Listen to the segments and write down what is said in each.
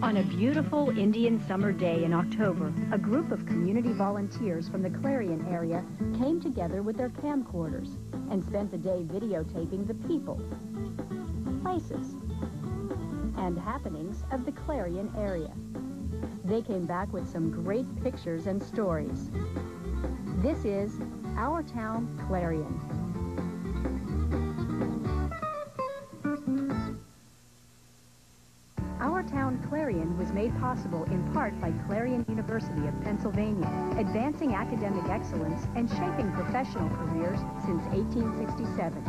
On a beautiful Indian summer day in October, a group of community volunteers from the Clarion area came together with their camcorders and spent the day videotaping the people, places, and happenings of the Clarion area. They came back with some great pictures and stories. This is Our Town Clarion. Our Town Clarion was made possible in part by Clarion University of Pennsylvania, advancing academic excellence and shaping professional careers since 1867.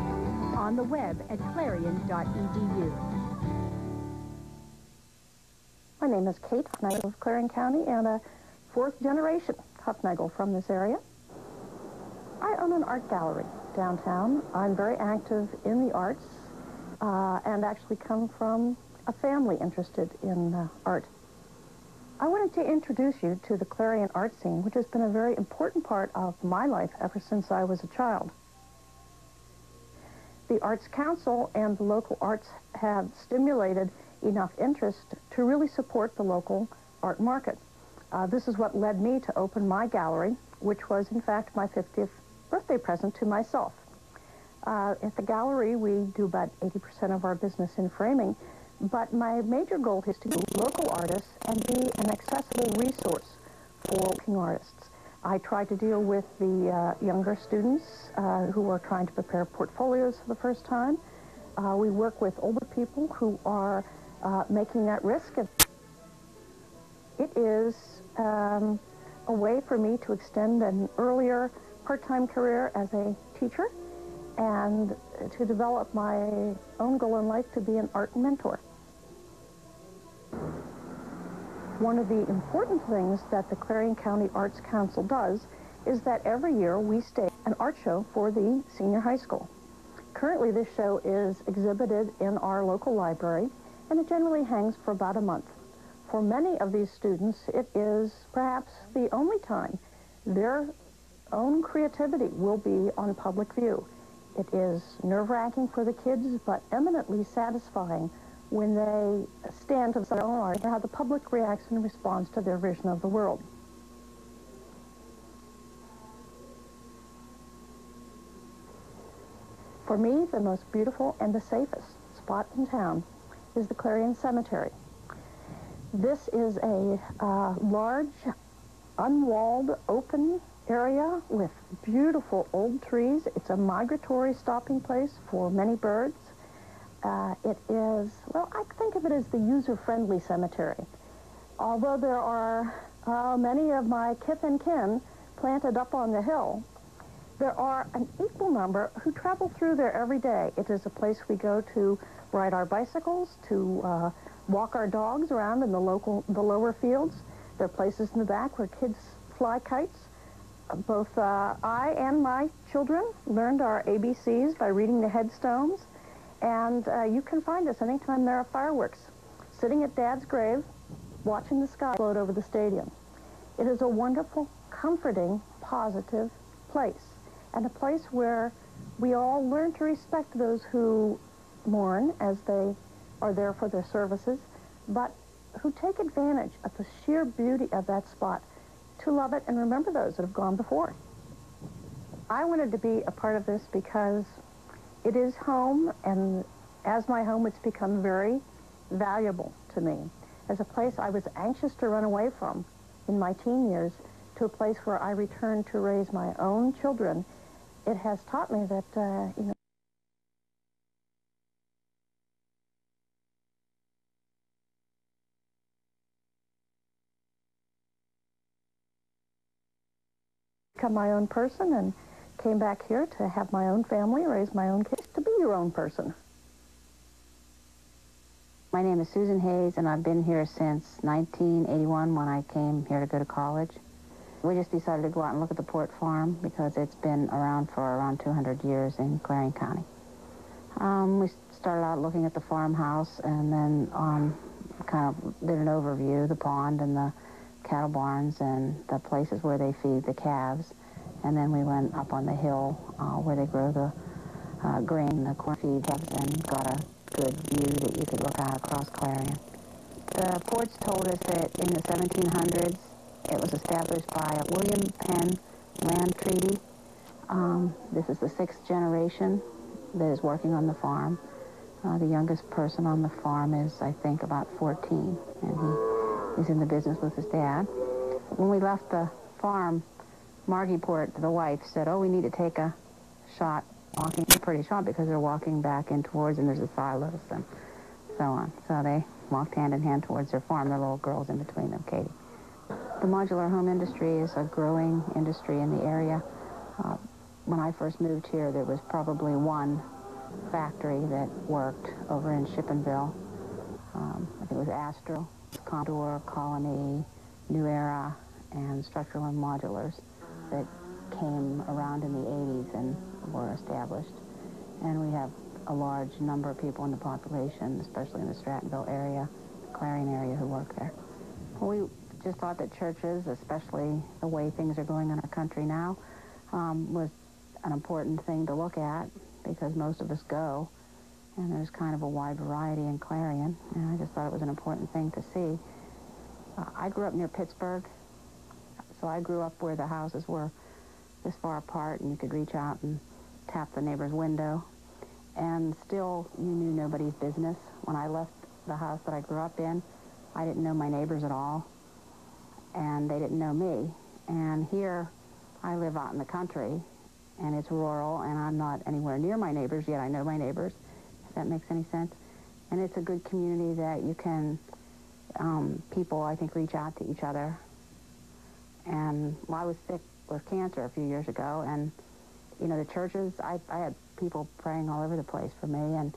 On the web at clarion.edu. My name is Kate Hufnagel of Clarion County and a fourth generation Hufnagel from this area. I own an art gallery downtown. I'm very active in the arts and actually come from a family interested in art. I wanted to introduce you to the Clarion art scene, which has been a very important part of my life ever since I was a child. The Arts Council and the local arts have stimulated enough interest to really support the local art market. This is what led me to open my gallery, which was in fact my 50th birthday present to myself. At the gallery, we do about 80% of our business in framing, but my major goal is to be local artists and be an accessible resource for working artists. I try to deal with the younger students who are trying to prepare portfolios for the first time. We work with older people who are making that risk. It is a way for me to extend an earlier part-time career as a teacher and to develop my own goal in life to be an art mentor. One of the important things that the Clarion County Arts Council does is that every year we stage an art show for the senior high school. Currently this show is exhibited in our local library and it generally hangs for about a month. For many of these students, it is perhaps the only time their own creativity will be on public view. It is nerve-wracking for the kids, but eminently satisfying when they stand to their own art and how the public reacts and responds to their vision of the world. For me, the most beautiful and the safest spot in town is the Clarion Cemetery. This is a large, unwalled, open area with beautiful old trees. It's a migratory stopping place for many birds. It is, well, I think of it as the user-friendly cemetery. Although there are many of my kith and kin planted up on the hill, there are an equal number who travel through there every day. It is a place we go to ride our bicycles, to walk our dogs around in the lower fields. There are places in the back where kids fly kites. Both I and my children learned our ABCs by reading the headstones. And you can find us anytime there are fireworks, sitting at Dad's grave, watching the sky float over the stadium. It is a wonderful, comforting, positive place, and a place where we all learn to respect those who mourn as they are there for their services, but who take advantage of the sheer beauty of that spot to love it and remember those that have gone before. I wanted to be a part of this because it is home, and as my home, it's become very valuable to me. As a place I was anxious to run away from in my teen years to a place where I returned to raise my own children, it has taught me that, you know, become my own person and came back here to have my own family, raise my own kids, to be your own person. My name is Susan Hayes, and I've been here since 1981 when I came here to go to college. We just decided to go out and look at the Port Farm because it's been around for around 200 years in Clarion County. We started out looking at the farmhouse and then kind of did an overview, the pond and the cattle barns and the places where they feed the calves. And then we went up on the hill where they grow the grain, the corn feed, and got a good view that you could look out across Clarion. The ports told us that in the 1700s it was established by a William Penn land treaty. This is the 6th generation that is working on the farm. The youngest person on the farm is, I think, about 14, and he's in the business with his dad. When we left the farm, Margie Port, the wife, said, "Oh, we need to take a shot walking." It's a pretty shot because they're walking back in towards, and there's the silos and so on. So they walked hand in hand towards their farm. Their little girl's in between them, Katie. The modular home industry is a growing industry in the area. When I first moved here, there was probably one factory that worked over in Shippenville. I think it was Astro, Condor, Colony, New Era, and Structural and Modulars that came around in the 80s and were established. And we have a large number of people in the population, especially in the Strattonville area, Clarion area, who work there. We just thought that churches, especially the way things are going in our country now, was an important thing to look at because most of us go, and there's kind of a wide variety in Clarion, and I just thought it was an important thing to see. I grew up near Pittsburgh, so I grew up where the houses were this far apart, and you could reach out and tap the neighbor's window, and still you knew nobody's business. When I left the house that I grew up in, I didn't know my neighbors at all, and they didn't know me. And here, I live out in the country, and it's rural, and I'm not anywhere near my neighbors, yet I know my neighbors, if that makes any sense. And it's a good community that you can, people, I think, reach out to each other. And I was sick with cancer a few years ago, and, you know, the churches, I had people praying all over the place for me, and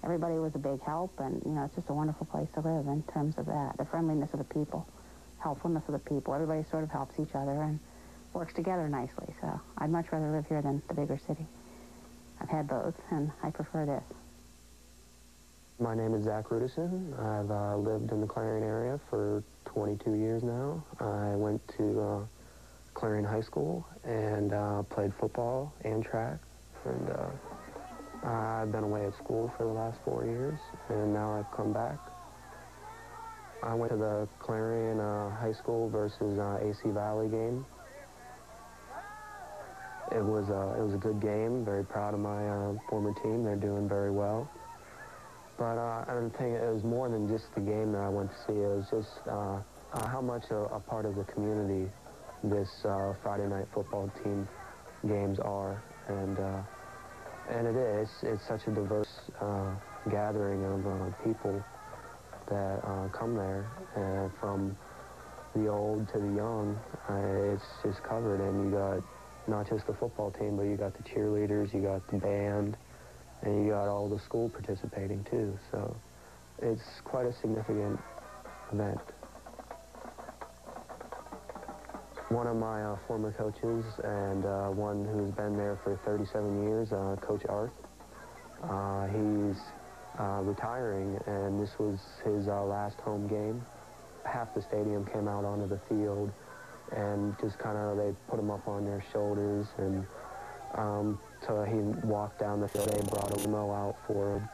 everybody was a big help, and, you know, it's just a wonderful place to live in terms of that, the friendliness of the people, helpfulness of the people. Everybody sort of helps each other and works together nicely, so I'd much rather live here than the bigger city. I've had both, and I prefer this. My name is Zach Rudison. I've lived in the Clarion area for 22 years now. I went to Clarion High School and played football and track, and I've been away at school for the last 4 years, and now I've come back. I went to the Clarion High School versus AC Valley game. It was a good game. Very proud of my former team. They're doing very well. But I don't think it was more than just the game that I went to see. It was just how much a part of the community this Friday night football team games are, and it is. It's such a diverse gathering of people that come there, from the old to the young. It's just covered, and you got not just the football team, but you got the cheerleaders, you got the band, and you got all the school participating too. So it's quite a significant event. One of my former coaches, and one who's been there for 37 years, Coach Arth, he's retiring, and this was his last home game. Half the stadium came out onto the field, and just kind of, they put him up on their shoulders, and so he walked down the field. They brought a limo out for him,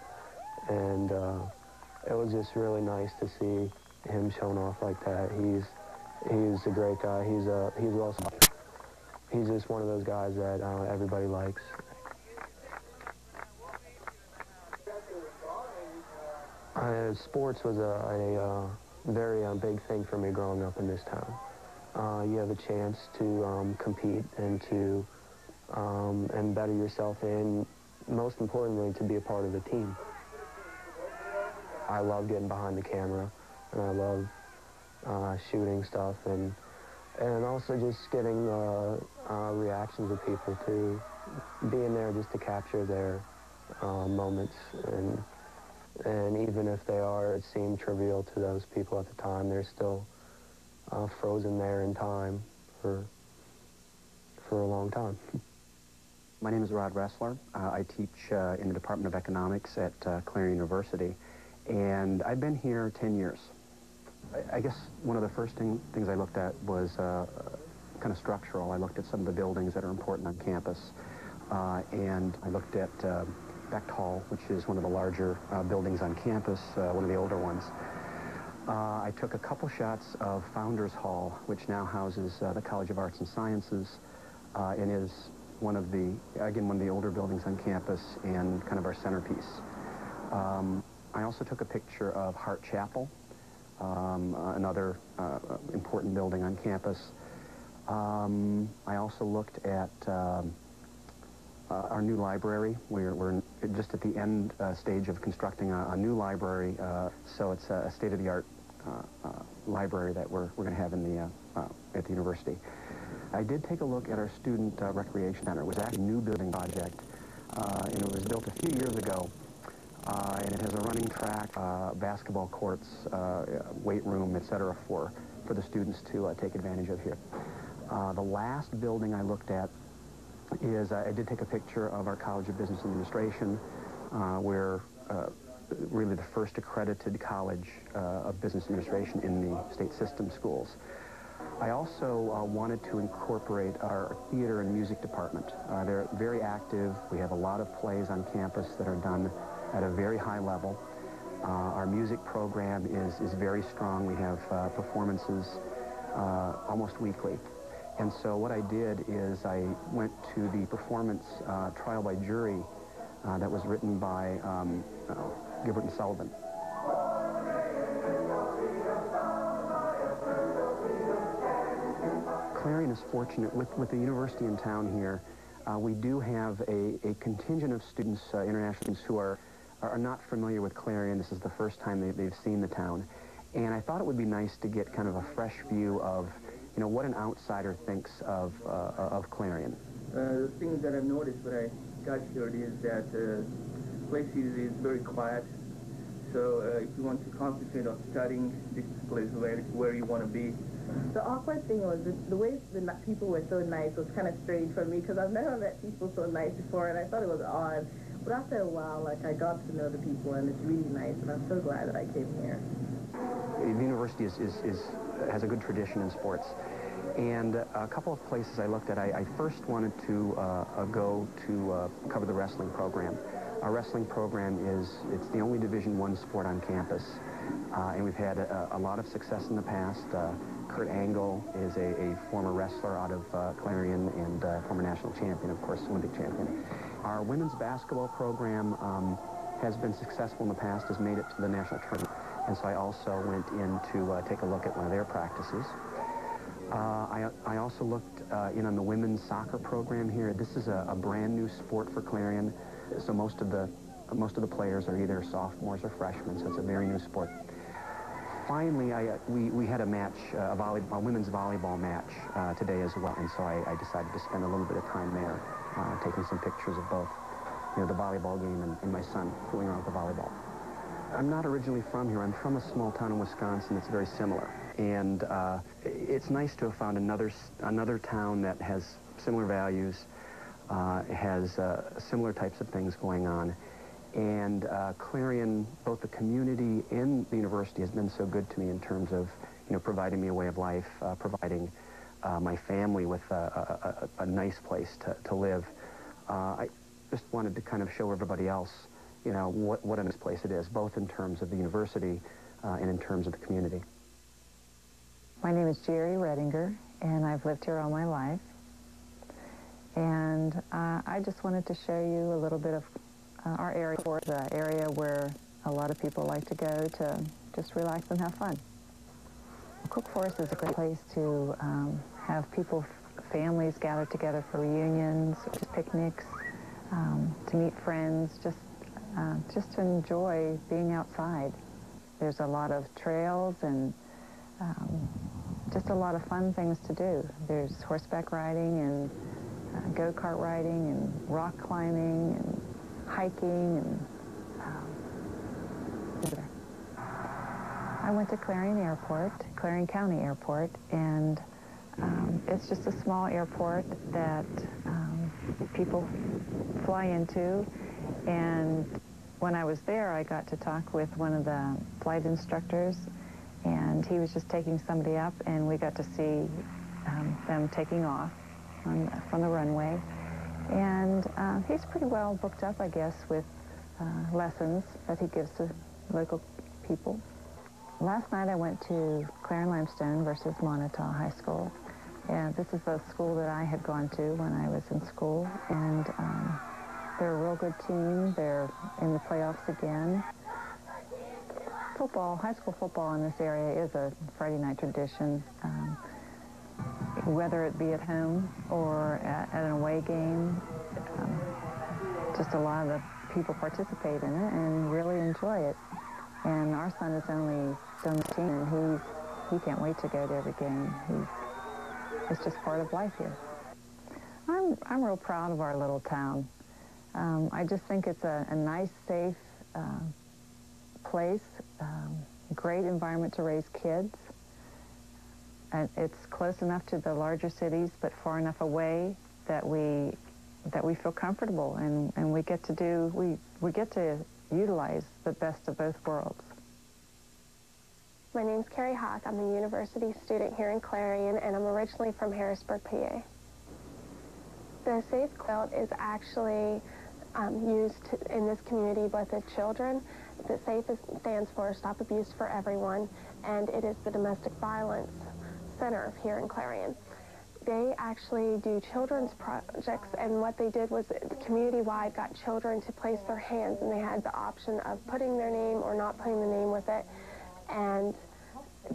and it was just really nice to see him shown off like that. He's a great guy. He's just one of those guys that everybody likes. Sports was a very big thing for me growing up in this town. You have a chance to compete and to and better yourself, and most importantly, to be a part of the team. I love getting behind the camera, and I love shooting stuff, and also just getting reactions of people, too. Being there just to capture their moments, and even if it seem trivial to those people at the time, they're still frozen there in time for a long time. My name is Rod Ressler. I teach in the Department of Economics at Clarion University, and I've been here 10 years. I guess one of the first things I looked at was kind of structural. I looked at some of the buildings that are important on campus, and I looked at Becht Hall, which is one of the larger buildings on campus, one of the older ones. I took a couple shots of Founders Hall, which now houses the College of Arts and Sciences, and is one of the older buildings on campus and kind of our centerpiece. I also took a picture of Hart Chapel, another important building on campus. I also looked at our new library. We're just at the end stage of constructing a new library, so it's a state-of-the-art library that we're going to have in the at the university. I did take a look at our student recreation center. It was actually a new building project, and it was built a few years ago, and it has a running track, basketball courts, weight room, etc. for the students to take advantage of here. The last building I looked at is, I did take a picture of our College of Business Administration. We're really the first accredited college of business administration in the state system schools. I also wanted to incorporate our theater and music department. They're very active. We have a lot of plays on campus that are done at a very high level. Our music program is very strong. We have performances almost weekly. And so what I did is I went to the performance trial by jury that was written by Gilbert and Sullivan. Clarion is fortunate with the university in town here. We do have a contingent of students, international students, who are not familiar with Clarion. This is the first time they've seen the town. And I thought it would be nice to get kind of a fresh view of, you know, what an outsider thinks of Clarion. The thing that I've noticed when I got here is that the place is very quiet. So if you want to concentrate on studying, this place is where you want to be. The awkward thing was the way the people were so nice was kind of strange for me, because I've never met people so nice before, and I thought it was odd. But after a while, like, I got to know the people, and it's really nice, and I'm so glad that I came here. The university has a good tradition in sports. And a couple of places I looked at, I first wanted to go to cover the wrestling program. Our wrestling program it's the only Division I sport on campus. And we've had a lot of success in the past. Kurt Angle is a former wrestler out of Clarion and former national champion, of course, Olympic champion. Our women's basketball program has been successful in the past, has made it to the national tournament. And so I also went in to take a look at one of their practices. I also looked in on the women's soccer program here. This is a brand new sport for Clarion, so most of the players are either sophomores or freshmen, so it's a very new sport. Finally, we had a match, a women's volleyball match today as well, and so I decided to spend a little bit of time there, taking some pictures of both, you know, the volleyball game and my son fooling around with the volleyball. I'm not originally from here. I'm from a small town in Wisconsin that's very similar. And it's nice to have found another town that has similar values, has similar types of things going on. And Clarion, both the community and the university, has been so good to me in terms of, you know, providing me a way of life, providing my family with a nice place to live. I just wanted to kind of show everybody else, you know, what a nice place it is, both in terms of the university and in terms of the community. My name is Jerry Redinger, and I've lived here all my life. And I just wanted to show you a little bit of our area, the area where a lot of people like to go to just relax and have fun. Cook Forest is a great place to have people, families gather together for reunions, just picnics, to meet friends, just to enjoy being outside. There's a lot of trails and just a lot of fun things to do. There's horseback riding and go-kart riding and rock climbing and hiking and I went to Clarion Airport, Clarion County Airport, and it's just a small airport that people fly into. And when I was there, I got to talk with one of the flight instructors, and he was just taking somebody up, and we got to see them taking off from the runway. And he's pretty well booked up, I guess, with lessons that he gives to local people. Last night I went to Clarion Limestone versus Montauk High School. And this is the school that I had gone to when I was in school. And they're a real good team. They're in the playoffs again. Football, high school football in this area is a Friday night tradition. Whether it be at home or at an away game, just a lot of the people participate in it and really enjoy it. And our son is only 17, and he can't wait to go to every game. It's just part of life here. I'm real proud of our little town. I just think it's a nice, safe place, great environment to raise kids. And it's close enough to the larger cities, but far enough away that we feel comfortable, and we get to utilize the best of both worlds. My name's Carrie Hawk. I'm a university student here in Clarion, and I'm originally from Harrisburg, PA. The SAFE quilt is actually used in this community both with children. The SAFE stands for Stop Abuse for Everyone, and it is the domestic violence center here in Clarion. They actually do children's projects, and what they did was community-wide got children to place their hands, and they had the option of putting their name or not putting the name with it, and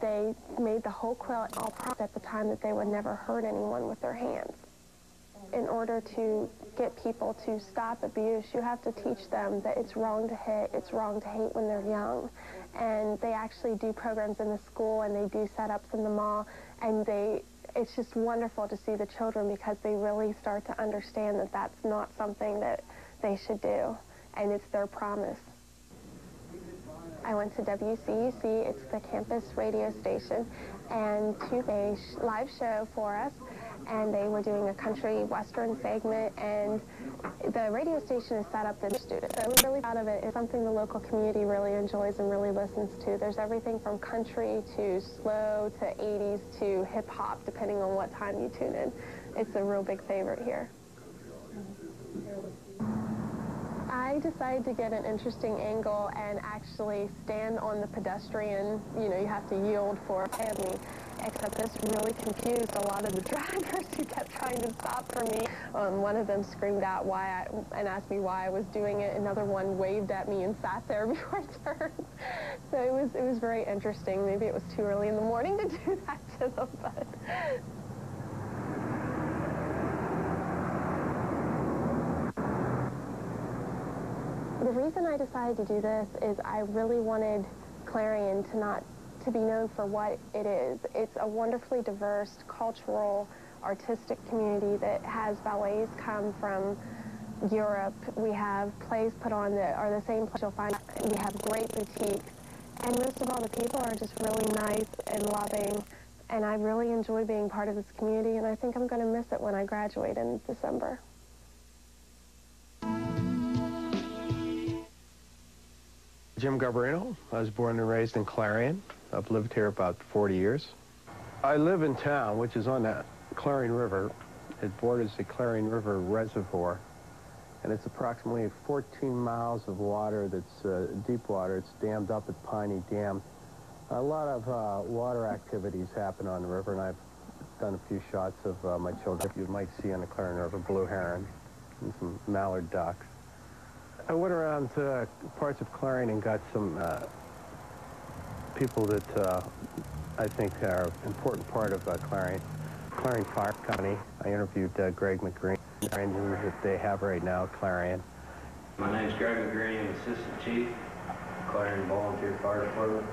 they made the whole quilt all propped at the time that they would never hurt anyone with their hands. In order to get people to stop abuse, you have to teach them that it's wrong to hit, it's wrong to hate when they're young. And they actually do programs in the school, and they do setups in the mall, and it's just wonderful to see the children, because they really start to understand that that's not something that they should do, and it's their promise. I went to WCUC, it's the campus radio station, and to a live show for us, and they were doing a country western segment, and the radio station is set up for the students. So I'm really proud of it. It's something the local community really enjoys and really listens to. There's everything from country to slow to 80s to hip-hop, depending on what time you tune in. It's a real big favorite here. I decided to get an interesting angle and actually stand on the pedestrian. You know, you have to yield for me. Except this really confused a lot of the drivers who kept trying to stop for me. One of them screamed out and asked me why I was doing it. Another one waved at me and sat there before I turned. So it was very interesting. Maybe it was too early in the morning to do that to them, but. The reason I decided to do this is I really wanted Clarion to be known for what it is. It's a wonderfly diverse, cultural, artistic community that has ballets come from Europe. We have plays put on that are the same place you'll find. We have great boutiques. And most of all, the people are just really nice and loving. And I really enjoy being part of this community, and I think I'm going to miss it when I graduate in December. Jim Garbarino. I was born and raised in Clarion. I've lived here about 40 years. I live in town, which is on the Clarion River. It borders the Clarion River Reservoir, and it's approximately 14 miles of water that's deep water. It's dammed up at Piney Dam. A lot of water activities happen on the river, and I've done a few shots of my children. You might see on the Clarion River blue heron and some mallard ducks. I went around to parts of Clarion and got some people that I think are an important part of Clarion. Clarion Fire Company. I interviewed Greg McGreen, the engines that they have right now at Clarion. My name is Greg McGreen. I'm Assistant Chief, Clarion Volunteer Fire Department.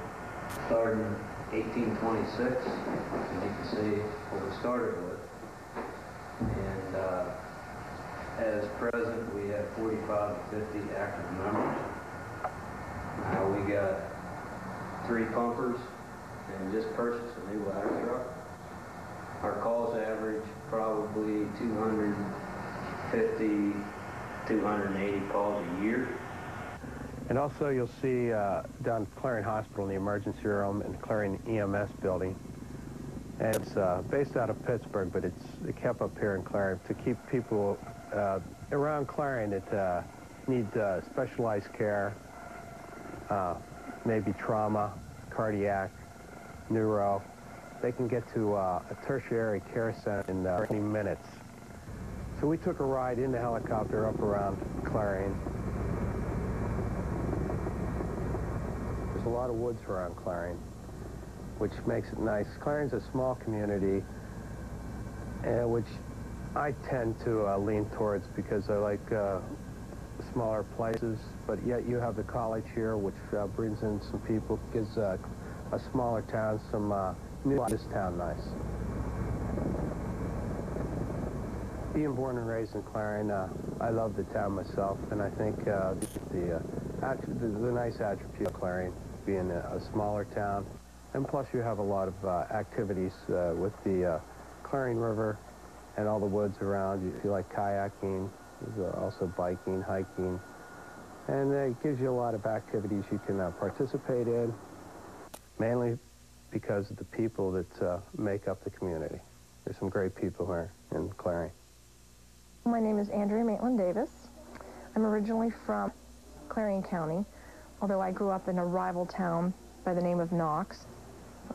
Started in 1826, as you can see what we started with. And as president, we have 45 to 50 active members. We got 3 pumpers and just purchased a new ladder truck. Our calls average probably 250, 280 calls a year. And also you'll see down at Clarion Hospital in the emergency room and Clarion EMS building. And it's based out of Pittsburgh, but it's kept up here in Clarion to keep people around Clarion that need specialized care, maybe trauma, cardiac, neuro. They can get to a tertiary care center in 20 minutes. So we took a ride in the helicopter up around Clarion. There's a lot of woods around Clarion, which makes it nice. Clarion's a small community, which I tend to lean towards because I like smaller places, but yet you have the college here, which brings in some people, gives a smaller town some new this town nice. Being born and raised in Clarion, I love the town myself, and I think the nice attribute of Clarion being a smaller town, and plus you have a lot of activities with the Clarion River and all the woods around. If you like kayaking, there's also biking, hiking, and it gives you a lot of activities you can participate in, mainly because of the people that make up the community. There's some great people here in Clarion. My name is Andrea Maitland-Davis. I'm originally from Clarion County, although I grew up in a rival town by the name of Knox.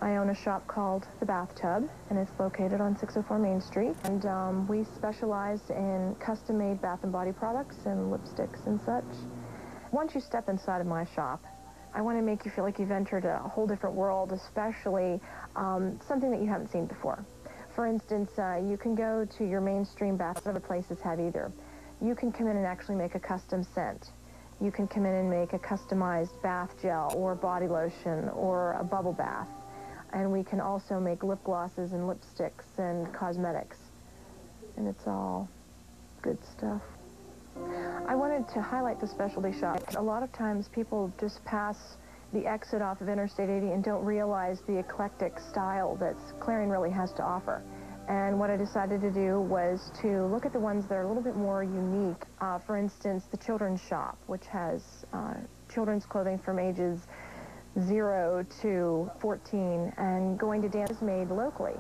I own a shop called The Bathtub, and it's located on 604 Main Street. And we specialize in custom-made bath and body products and lipsticks and such. Once you step inside of my shop, I want to make you feel like you've entered a whole different world, especially something that you haven't seen before. For instance, you can go to your mainstream baths, other places have either. You can come in and actually make a custom scent. You can come in and make a customized bath gel or body lotion or a bubble bath. And we can also make lip glosses and lipsticks and cosmetics. And it's all good stuff. I wanted to highlight the specialty shop. A lot of times people just pass the exit off of Interstate 80 and don't realize the eclectic style that Clarion really has to offer. And what I decided to do was to look at the ones that are a little bit more unique. For instance, the children's shop, which has children's clothing from ages 0 to 14, and going to dances made locally.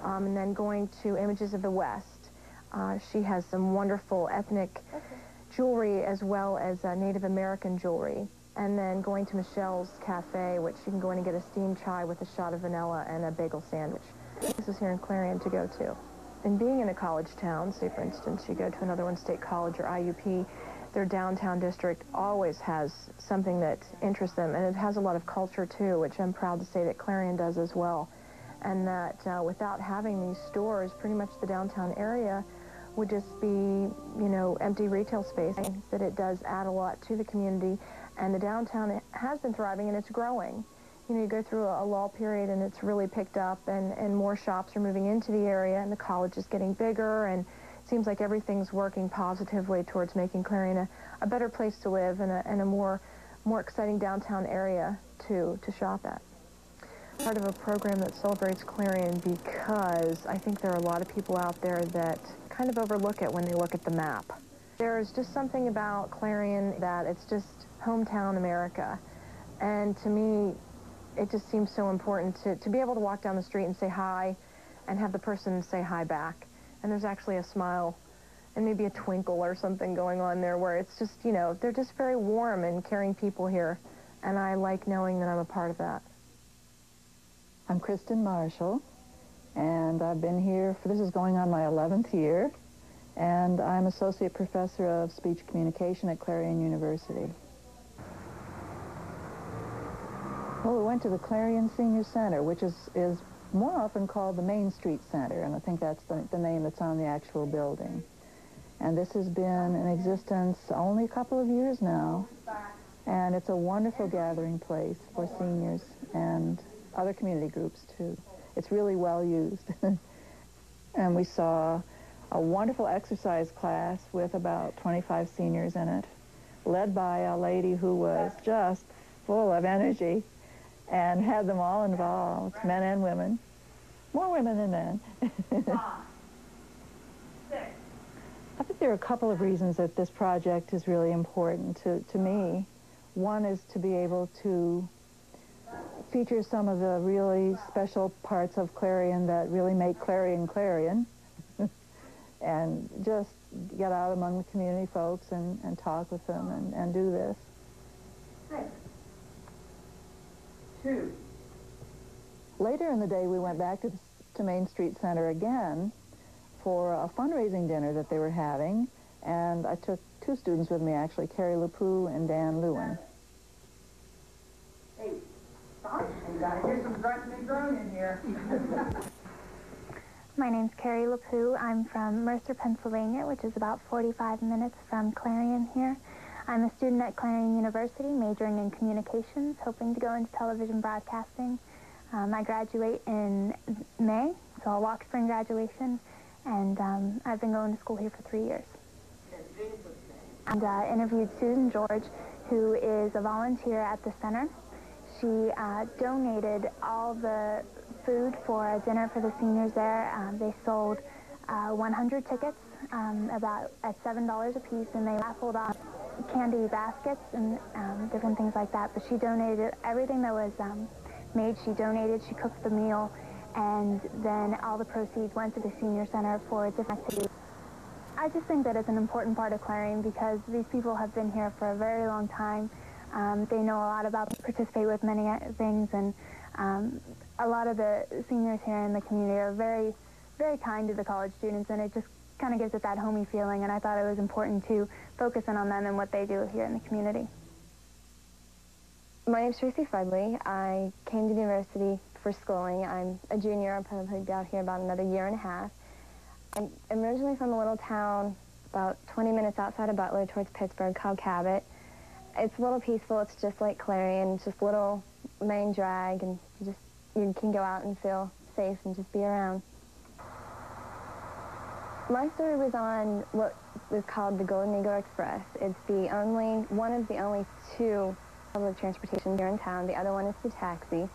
And then going to Images of the West. She has some wonderful ethnic jewelry as well as Native American jewelry. And then going to Michelle's Cafe, which you can go in and get a steamed chai with a shot of vanilla and a bagel sandwich. This is here in Clarion to go to. And being in a college town, say for instance you go to another one, State College or IUP, their downtown district always has something that interests them, and it has a lot of culture too, which I'm proud to say that Clarion does as well. And that without having these stores, pretty much the downtown area would just be, you know, empty retail space. That it does add a lot to the community, and the downtown has been thriving and it's growing. You know, you go through a lull period and it's really picked up, and more shops are moving into the area, and the college is getting bigger, and it seems like everything's working positively towards making Clarion a better place to live and a more exciting downtown area to shop at. Part of a program that celebrates Clarion because I think there are a lot of people out there that kind of overlook it when they look at the map. There's just something about Clarion that it's just hometown America. And to me, it just seems so important to be able to walk down the street and say hi and have the person say hi back. And there's actually a smile and maybe a twinkle or something going on there where it's just, you know, they're just very warm and caring people here. And I like knowing that I'm a part of that. I'm Kristen Marshall, and I've been here this is going on my 11th year, and I'm Associate Professor of Speech Communication at Clarion University. Well, we went to the Clarion Senior Center, which is more often called the Main Street Center, and I think that's the name that's on the actual building. And this has been in existence only a couple of years now, and it's a wonderful gathering place for seniors and other community groups, too. It's really well used. And we saw a wonderful exercise class with about 25 seniors in it, led by a lady who was just full of energy and had them all involved, men and women. More women than men. I think there are a couple of reasons that this project is really important to me. One is to be able to feature some of the really special parts of Clarion that really make Clarion Clarion, and just get out among the community folks and talk with them and do this. 6, 2, Later in the day, we went back to Main Street Center again for a fundraising dinner that they were having, and I took 2 students with me, actually, Carrie LaPoo and Dan Lewin. Hey, Tom, you gotta get some grown in here. My name's Carrie LaPoo. I'm from Mercer, Pennsylvania, which is about 45 minutes from Clarion here. I'm a student at Clarion University, majoring in communications, hoping to go into television broadcasting. I graduate in May, so I'll walk spring graduation, and I've been going to school here for 3 years. And interviewed Susan George, who is a volunteer at the center. She donated all the food for a dinner for the seniors there. They sold 100 tickets at $7 a piece, and they raffled off candy baskets and different things like that. But she donated everything that was made. She donated, she cooked the meal, and then all the proceeds went to the senior center for different activities. I just think that it's an important part of Clarion because these people have been here for a very long time. They know a lot about, participate with many things, and a lot of the seniors here in the community are very, very kind to the college students, and it just kind of gives it that homey feeling, and I thought it was important to focus in on them and what they do here in the community. My name's Tracy Fredley. I came to the university for schooling. I'm a junior. I'll probably be out here about another year and a half. I'm originally from a little town about 20 minutes outside of Butler towards Pittsburgh called Cabot. It's a little peaceful. It's just like Clarion. It's just a little main drag, and you can go out and feel safe and just be around. My story was on what was called the Golden Eagle Express. It's one of the only 2 public transportation here in town. The other one is the taxi.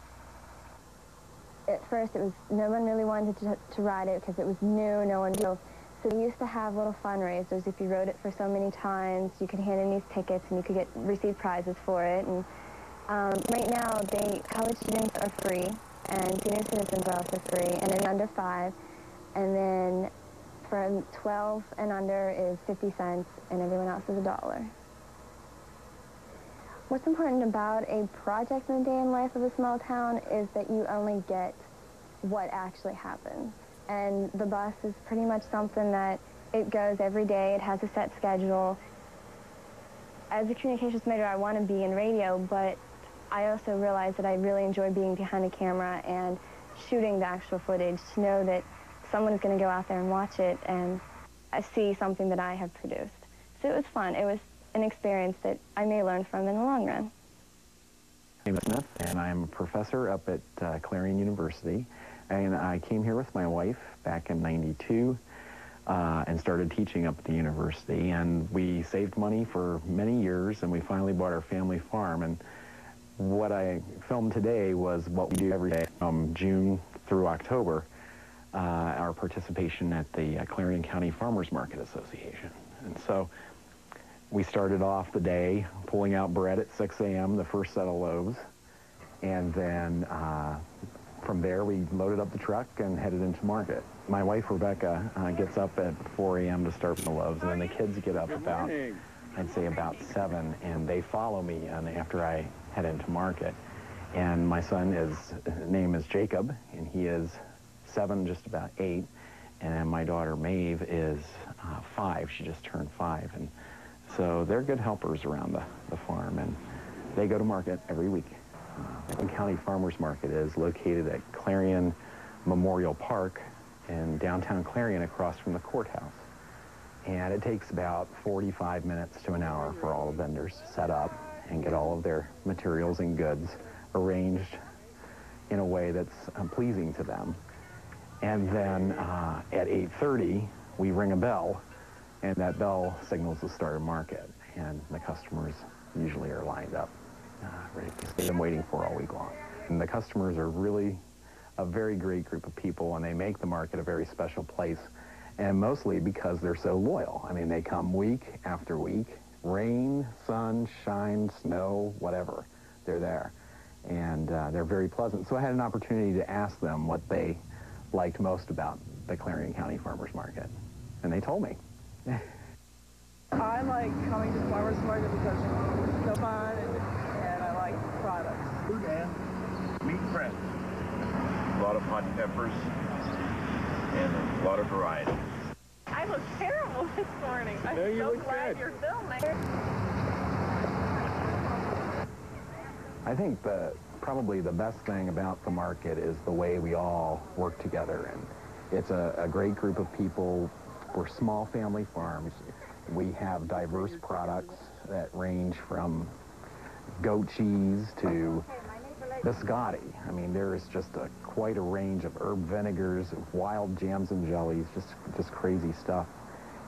At first, no one really wanted to ride it because it was new, no one knew. So we used to have little fundraisers. If you rode it for so many times, you could hand in these tickets and you could receive prizes for it. And right now, college students are free, and senior citizens are also free, and then under 5. And then from 12 and under is 50 cents, and everyone else is $1. What's important about a project in the day in life of a small town is that you only get what actually happens. And the bus is pretty much something that it goes every day. It has a set schedule. As a communications major, I want to be in radio, but I also realize that I really enjoy being behind the camera and shooting the actual footage to know that someone is going to go out there and watch it and see something that I have produced. So it was fun. It was an experience that I may learn from in the long run. My name is Smith, and I'm a professor up at Clarion University. And I came here with my wife back in '92 and started teaching up at the university. And we saved money for many years, and we finally bought our family farm. And what I filmed today was what we do every day from June through October, our participation at the Clarion County Farmers Market Association. And so we started off the day pulling out bread at 6 a.m., the first set of loaves, and then from there we loaded up the truck and headed into market. My wife, Rebecca, gets up at 4 a.m. to start the loaves, and then the kids get up about, I'd say about 7, and they follow me after I head into market. And my son, his name is Jacob, and he is 7, just about 8, and my daughter Maeve is 5. She just turned 5, and so they're good helpers around the farm, and they go to market every week. The County Farmers Market is located at Clarion Memorial Park in downtown Clarion across from the courthouse. And it takes about 45 minutes to an hour for all the vendors to set up and get all of their materials and goods arranged in a way that's pleasing to them. And then at 8:30, we ring a bell, and that bell signals the start of market, and the customers usually are lined up, ready to stay them waiting for all week long. And the customers are really a very great group of people, and they make the market a very special place, and mostly because they're so loyal. I mean, they come week after week, rain, sun, shine, snow, whatever, they're there. And they're very pleasant. So I had an opportunity to ask them what they liked most about the Clarion County Farmers Market, and they told me. I like coming to the farmers market because it's so fun and I like products. Food and meat and bread. hot peppers, and a lot of variety. I look terrible this morning. I'm so glad you're filming. I think probably the best thing about the market is the way we all work together. And it's a great group of people. We're small family farms. We have diverse products that range from goat cheese to biscotti. I mean, there is just quite a range of herb vinegars, wild jams and jellies, just crazy stuff.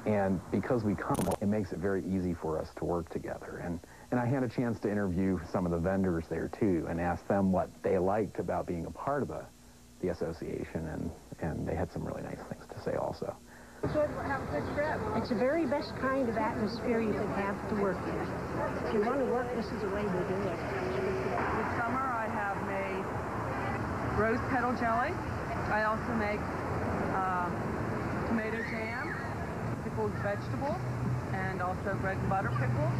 And because we come, it makes it very easy for us to work together. And I had a chance to interview some of the vendors there too and ask them what they liked about being a part of the association, and they had some really nice things to say also. Good, have a good trip. It's the very best kind of atmosphere you can have to work in. If you want to work, this is the way to do it. This summer I have made rose petal jelly. I also make tomato jam, pickled vegetables, and also bread and butter pickles.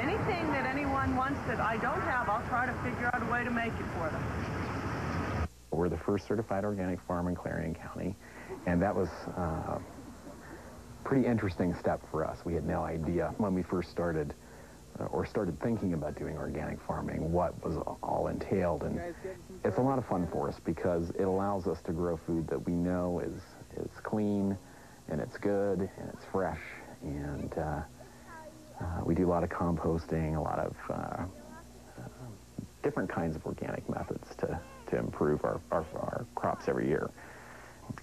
Anything that anyone wants that I don't have, I'll try to figure out a way to make it for them. We're the first certified organic farm in Clarion County, and that was a pretty interesting step for us. We had no idea when we first started thinking about doing organic farming what was all entailed, and it's a lot of fun for us because it allows us to grow food that we know is clean and it's good and it's fresh, and we do a lot of composting, a lot of different kinds of organic methods to improve our crops every year.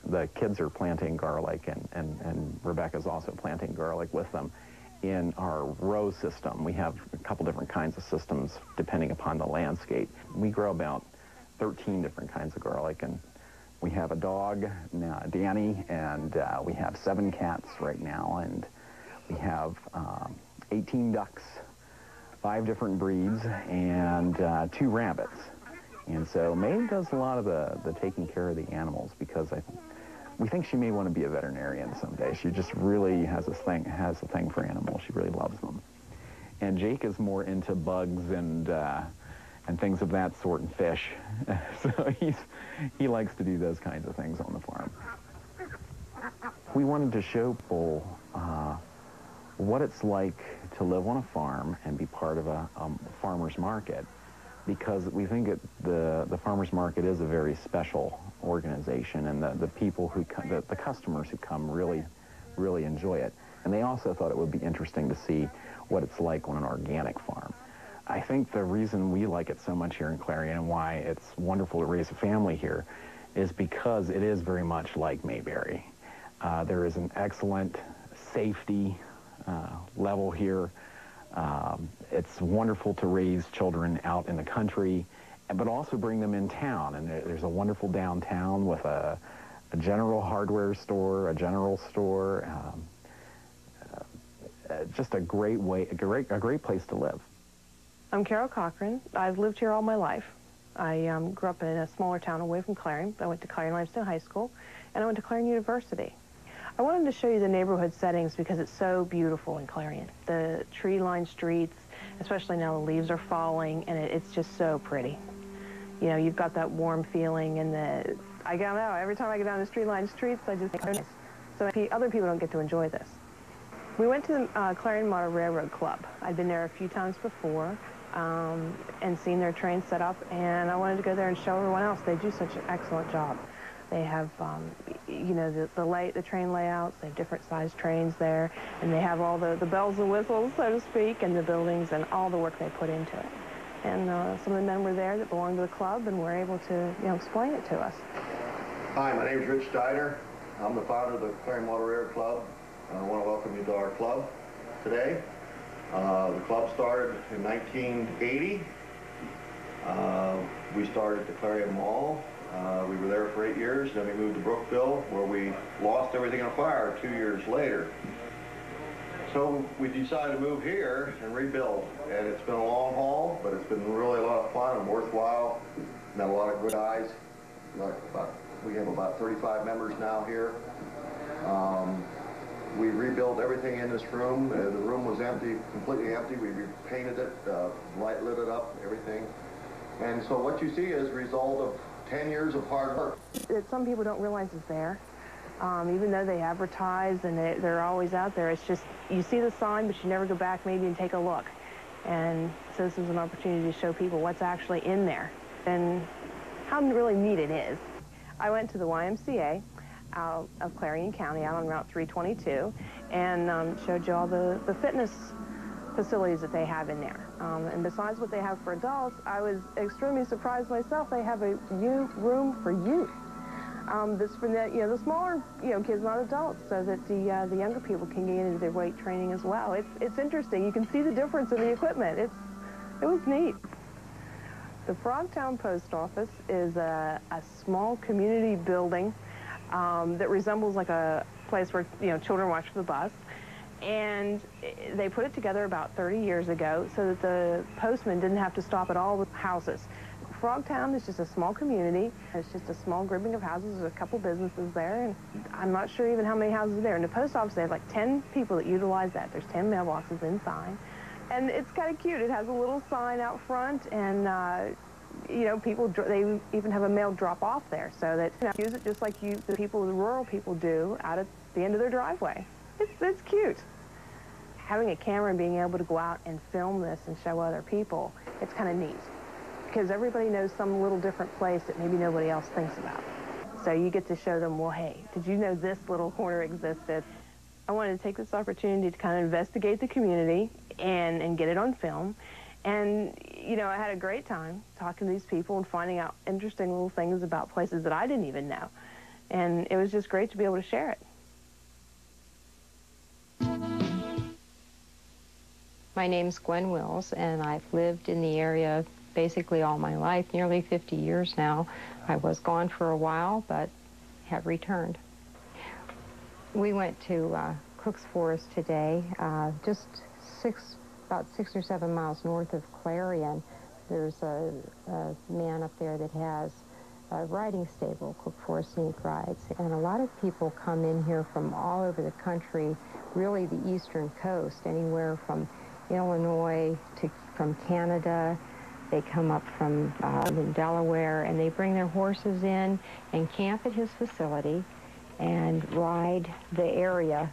The kids are planting garlic, and Rebecca's also planting garlic with them. In our row system, we have a couple different kinds of systems depending upon the landscape. We grow about 13 different kinds of garlic, and we have a dog, now Danny, and we have 7 cats right now, and we have 18 ducks, 5 different breeds, and 2 rabbits. And so May does a lot of the taking care of the animals because we think she may want to be a veterinarian someday. She just really has a thing for animals. She really loves them. And Jake is more into bugs and things of that sort, and fish. So he likes to do those kinds of things on the farm. We wanted to show people what it's like to live on a farm and be part of a farmer's market, because we think the farmer's market is a very special organization, and the people who come, the customers who come really enjoy it. And they also thought it would be interesting to see what it's like on an organic farm. I think the reason we like it so much here in Clarion and why it's wonderful to raise a family here is because it is very much like Mayberry. There is an excellent safety level here. It's wonderful to raise children out in the country, but also bring them in town. And there's a wonderful downtown with a general hardware store, a general store, just a great place to live. I'm Carol Cochran. I've lived here all my life. I grew up in a smaller town away from Clarion. I went to Clarion Limestone High School, and I went to Clarion University. I wanted to show you the neighborhood settings because it's so beautiful in Clarion. The tree-lined streets, especially now the leaves are falling, and it's just so pretty. You know, you've got that warm feeling, and I don't know, every time I go down the tree-lined streets, I just think, nice. So other people don't get to enjoy this. We went to the Clarion Model Railroad Club. I'd been there a few times before and seen their train set up, and I wanted to go there and show everyone else. They do such an excellent job. They have, you know, the train layouts. They have different sized trains there, and they have all the bells and whistles, so to speak, and the buildings and all the work they put into it. And some of the men were there that belonged to the club and were able to, you know, explain it to us. Hi, my name is Rich Steiner. I'm the founder of the Clarion Model Railroad Club. I want to welcome you to our club today. The club started in 1980. We started at the Clarion Mall. We were there for 8 years, then we moved to Brookville, where we lost everything in a fire 2 years later. So we decided to move here and rebuild, and it's been a long haul, but it's been really a lot of fun and worthwhile. Met a lot of good guys. We have about 35 members now here. We rebuilt everything in this room. The room was empty, completely empty. We repainted it, light lit it up, everything. And so what you see is a result of 10 years of hard work. That some people don't realize is there. Even though they advertise and they're always out there, it's just, you see the sign, but you never go back maybe and take a look. And so this is an opportunity to show people what's actually in there and how really neat it is. I went to the YMCA out of Clarion County, out on Route 322, and showed you all the fitness facilities that they have in there. And besides what they have for adults, I was extremely surprised myself. They have a room for youth. This for the smaller kids, not adults, so that the younger people can get into their weight training as well. It's interesting. You can see the difference in the equipment. It was neat. The Frogtown Post Office is a small community building that resembles like a place where children watch for the bus. And they put it together about 30 years ago so that the postman didn't have to stop at all the houses. Frogtown is just a small community. It's just a small grouping of houses. There's a couple businesses there, and I'm not sure even how many houses are there. In the post office, they have like 10 people that utilize that. There's 10 mailboxes inside. And it's kind of cute. It has a little sign out front, and people, they even have a mail drop-off there, so that use it just like the rural people do out at the end of their driveway. It's cute. Having a camera and being able to go out and film this and show other people, it's kind of neat. Because everybody knows some little different place that maybe nobody else thinks about. So you get to show them, well, hey, did you know this little corner existed? I wanted to take this opportunity to kind of investigate the community and get it on film. And, I had a great time talking to these people and finding out interesting little things about places that I didn't even know. And it was just great to be able to share it. My name's Gwen Wills, and I've lived in the area basically all my life, nearly 50 years now. I was gone for a while, but have returned. We went to Cook's Forest today, just about 6 or 7 miles north of Clarion. There's a man up there that has a riding stable, Cook Forest Scenic Rides, and a lot of people come in here from all over the country, really the eastern coast, anywhere from Illinois to from Canada. They come up from Delaware, and they bring their horses in and camp at his facility and ride the area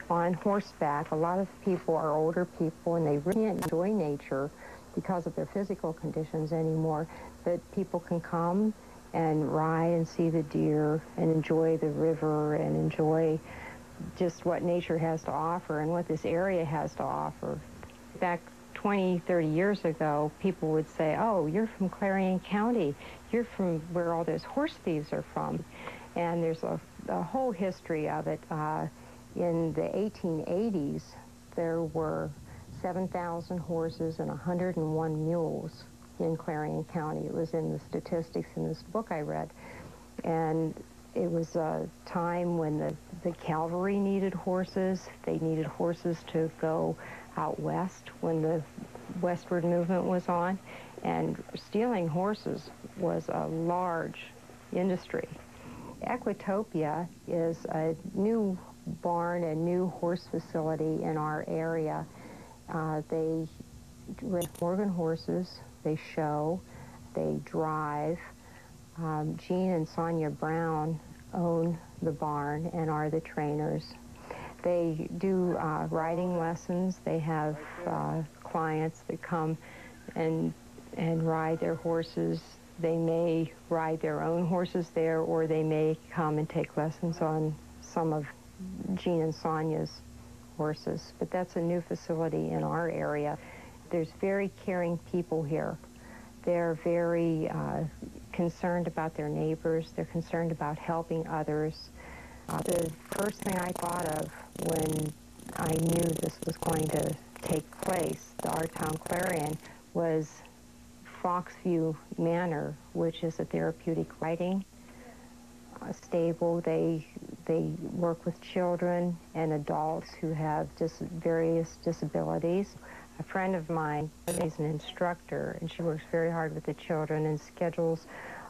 on horseback. A lot of people are older people, and they really can't enjoy nature because of their physical conditions anymore, but people can come and ride and see the deer and enjoy the river and enjoy just what nature has to offer and what this area has to offer. Back 20, 30 years ago, people would say, oh, you're from Clarion County. You're from where all those horse thieves are from. And there's a whole history of it. In the 1880s, there were 7,000 horses and 101 mules in Clarion County. It was in the statistics in this book I read. And it was a time when the cavalry needed horses. They needed horses to go out west when the westward movement was on, and stealing horses was a large industry. Equitopia is a new barn, a new horse facility in our area. They rent Morgan horses, they show, they drive. Gene and Sonia Brown own the barn and are the trainers. They do riding lessons. They have clients that come and ride their horses. They may ride their own horses there, or they may come and take lessons on some of Gene and Sonia's horses. But that's a new facility in our area. There's very caring people here. They're very concerned about their neighbors. They're concerned about helping others. The first thing I thought of when I knew this was going to take place, our town Clarion, was Foxview Manor, which is a therapeutic riding stable. They work with children and adults who have just various disabilities. A friend of mine is an instructor, and she works very hard with the children and schedules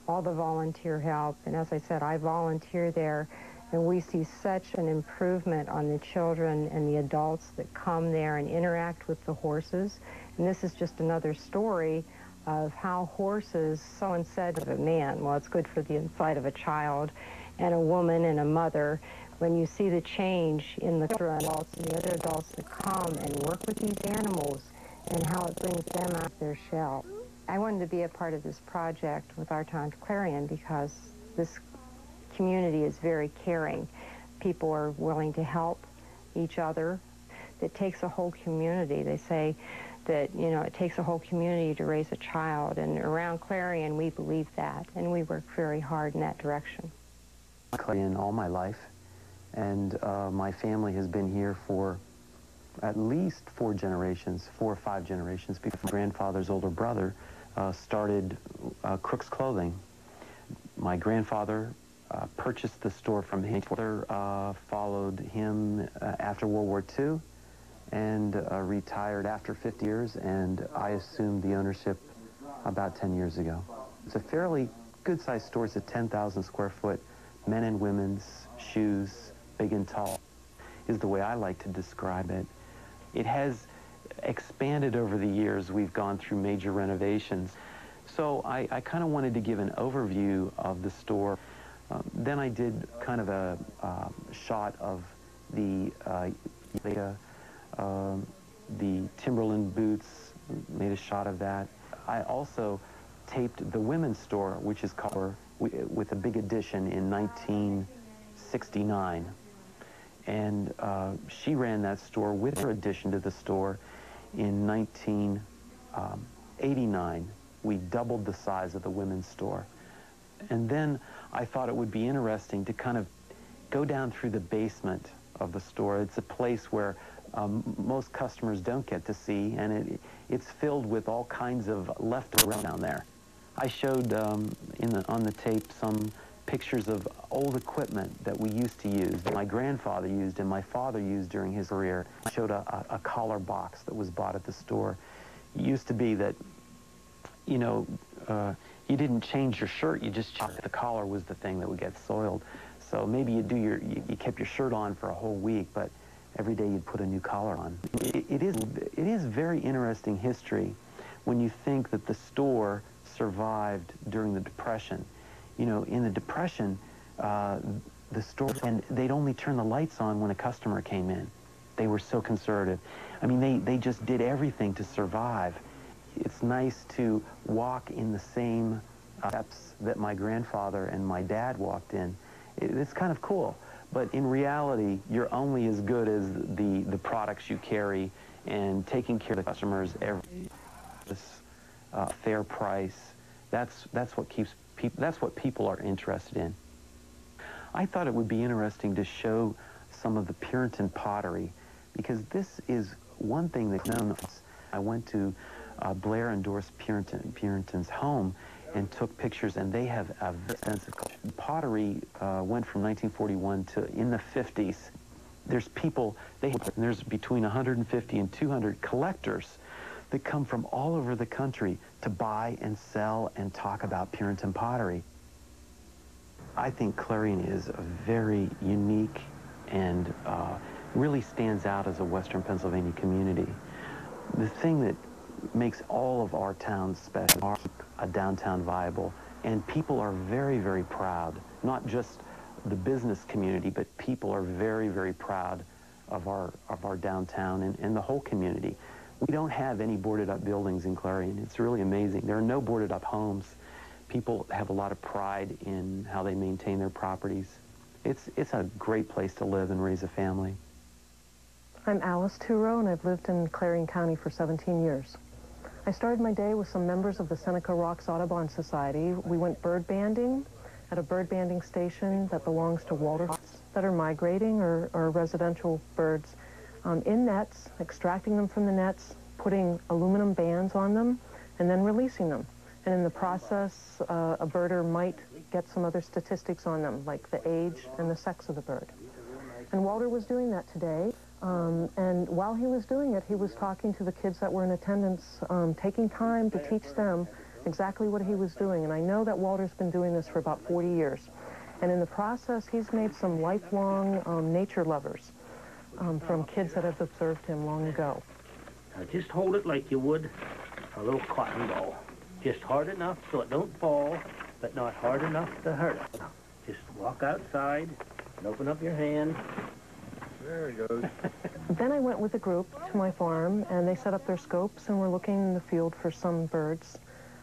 all the volunteer help. And as I said, I volunteer there, and we see such an improvement on the children and the adults that come there and interact with the horses. And this is just another story of how horses, someone said of a man, well, it's good for the inside of a child, and a woman and a mother, when you see the change in the adults and the other adults that come and work with these animals and how it brings them out of their shell. I wanted to be a part of this project with Our Town Clarion because this community is very caring. People are willing to help each other. It takes a whole community. They say that, you know, it takes a whole community to raise a child, and around Clarion we believe that, and we work very hard in that direction. Clarion all my life, and my family has been here for at least 4 or 5 generations, because my grandfather's older brother started Crooks Clothing. My grandfather purchased the store from him. My father followed him after World War II and retired after 50 years, and I assumed the ownership about 10 years ago. It's a fairly good-sized store. It's a 10,000 square foot men and women's shoes, big and tall, is the way I like to describe it. It has expanded over the years. We've gone through major renovations. So I kind of wanted to give an overview of the store. Then I did kind of a shot of the Timberland boots, made a shot of that. I also taped the women's store, which is called, with a big addition in 1969. And she ran that store with her addition to the store in 1989. We doubled the size of the women's store. And then I thought it would be interesting to kind of go down through the basement of the store. It's a place where most customers don't get to see, and it's filled with all kinds of leftovers down there. I showed on the tape some pictures of old equipment that we used to use, that my grandfather used and my father used during his career. I showed a collar box that was bought at the store. It used to be that, you know, you didn't change your shirt, you just changed the collar was the thing that would get soiled. So maybe you kept your shirt on for a whole week, but every day you'd put a new collar on. It is very interesting history when you think that the store survived during the Depression. You know, in the Depression, the store, and they'd only turn the lights on when a customer came in. They were so conservative. I mean, they just did everything to survive. It's nice to walk in the same steps that my grandfather and my dad walked in. It's kind of cool. But in reality, you're only as good as the products you carry, and taking care of the customers every fair price. That's what keeps people. That's what people are interested in. I thought it would be interesting to show some of the Puritan pottery, because this is one thing that's known. I went to Blair and Doris Puritan's home and took pictures, and they have a very extensive collection. Pottery went from 1941 to in the 50s. There's people, there's between 150 and 200 collectors that come from all over the country to buy and sell and talk about Puritan pottery. I think Clarion is a very unique and really stands out as a Western Pennsylvania community. The thing that makes all of our towns special are a downtown viable, and people are very, very proud. Not just the business community, but people are very, very proud of our downtown and the whole community. We don't have any boarded up buildings in Clarion. It's really amazing. There are no boarded up homes. People have a lot of pride in how they maintain their properties. It's a great place to live and raise a family. I'm Alice Turo, and I've lived in Clarion County for 17 years. I started my day with some members of the Seneca Rocks Audubon Society. We went bird banding at a bird banding station that belongs to Walter that are migrating or residential birds in nets, extracting them from the nets, putting aluminum bands on them, and then releasing them. And in the process, a birder might get some other statistics on them, like the age and the sex of the bird. And Walter was doing that today. And while he was doing it, he was talking to the kids that were in attendance, taking time to teach them exactly what he was doing. And I know that Walter's been doing this for about 40 years. And in the process, he's made some lifelong nature lovers from kids that have observed him long ago. Now just hold it like you would a little cotton ball. Just hard enough so it don't fall, but not hard enough to hurt us. Just walk outside and open up your hand. There it goes. Then I went with a group to my farm, and they set up their scopes and were looking in the field for some birds.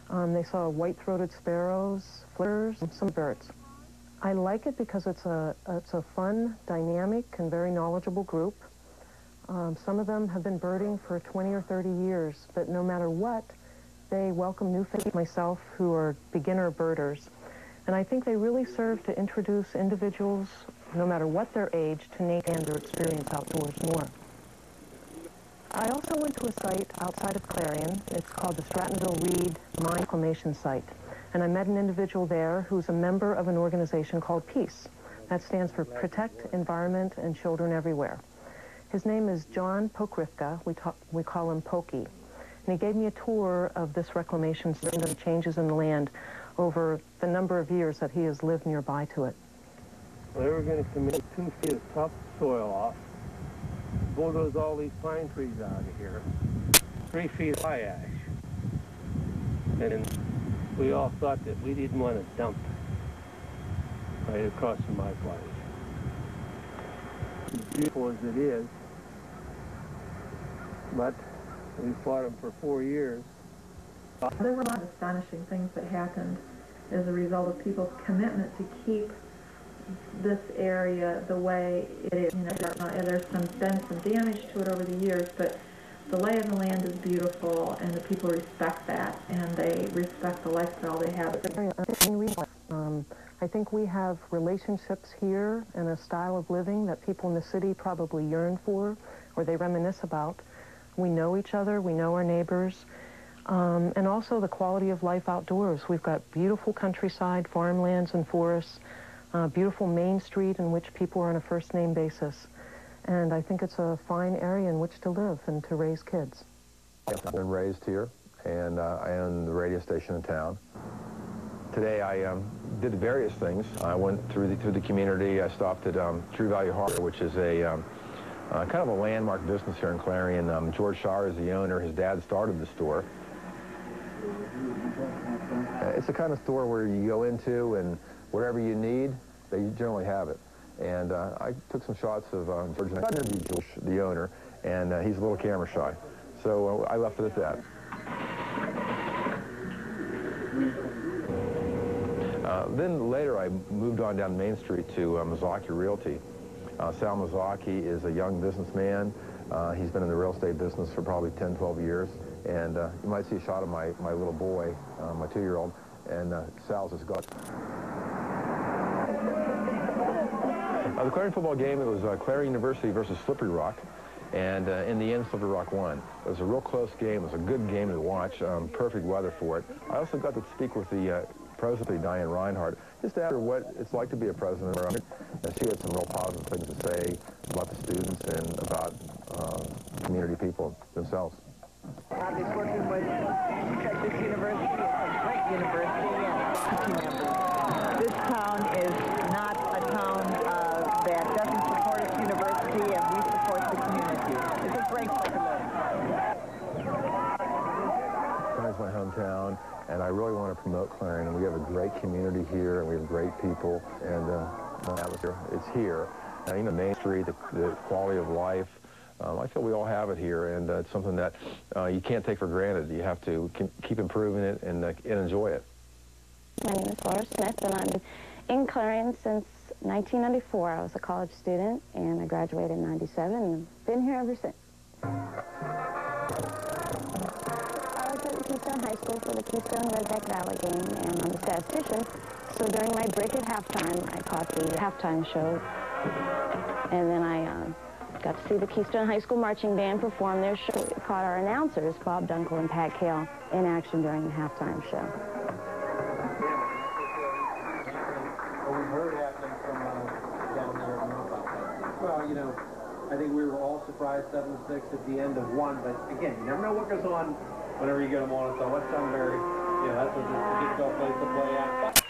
They saw white-throated sparrows, flitters, and some birds. I like it because it's a fun, dynamic, and very knowledgeable group. Some of them have been birding for 20 or 30 years, but no matter what, they welcome new faces, myself, who are beginner birders. And I think they really serve to introduce individuals, no matter what their age, to nature and their experience outdoors more. I also went to a site outside of Clarion. It's called the Strattonville Reed Mine Reclamation Site. And I met an individual there who's a member of an organization called PEACE. That stands for Protect Environment and Children Everywhere. His name is John Pokrivka. We call him Pokey. And he gave me a tour of this reclamation site and the changes in the land over the number of years that he has lived nearby to it. Well, they were going to commit 2 feet of topsoil off, bulldoze all these pine trees out of here, 3 feet of high ash. And we all thought that we didn't want to dump right across from my place. As beautiful as it is, but we fought them for 4 years. There were a lot of astonishing things that happened as a result of people's commitment to keep this area the way it is. You know, there's been some damage to it over the years, but the lay of the land is beautiful, and the people respect that, and they respect the lifestyle they have. I think we have relationships here and a style of living that people in the city probably yearn for, or they reminisce about. We know each other, we know our neighbors, and also the quality of life outdoors. We've got beautiful countryside, farmlands and forests, beautiful Main Street in which people are on a first-name basis. And I think it's a fine area in which to live and to raise kids. I've been raised here, and I own the radio station in town. Today I did various things. I went through the community. I stopped at True Value Hardware, which is a kind of a landmark business here in Clarion. George Shire is the owner. His dad started the store. It's the kind of store where you go into and whatever you need, they generally have it. And I took some shots of George, and I interviewed George, the owner, and he's a little camera shy. So I left it at that. Then later I moved on down Main Street to Mazzocchi Realty. Sal Mazzocchi is a young businessman. He's been in the real estate business for probably 10, 12 years. And you might see a shot of my little boy, my 2-year-old, and Sal's his gut. The Clarion football game, it was Clarion University versus Slippery Rock. And in the end, Slippery Rock won. It was a real close game. It was a good game to watch. Perfect weather for it. I also got to speak with the president, Diane Reinhardt, just to ask her what it's like to be a president. And she had some real positive things to say about the students and about community people themselves. I've been working with Texas University. It's a great university and team members. This town is not a town that doesn't support its university, and we support the community. It's a great place to live. Clarion's my hometown, and I really want to promote Clarion. And we have a great community here, and we have great people, and the atmosphere. It's here. You know, Main Street, the quality of life. I feel we all have it here, and it's something that you can't take for granted. You have to keep improving it and enjoy it. My name is Laura Smith, and I'm in Clarion since 1994. I was a college student, and I graduated in 97, and been here ever since. I was at Keystone High School for the Keystone Redback Valley game, and I'm a statistician, so during my break at halftime, I caught the halftime show, and then I got to see the Keystone High School Marching Band perform their show. We caught our announcers, Bob Dunkel and Pat Kale, in action during the halftime show. Well, we've heard happening from down there. Well, you know, I think we were all surprised 7-6 at the end of one, but again, you never know what goes on whenever you get them on. So West Sunbury, you know, that's a difficult place to play at.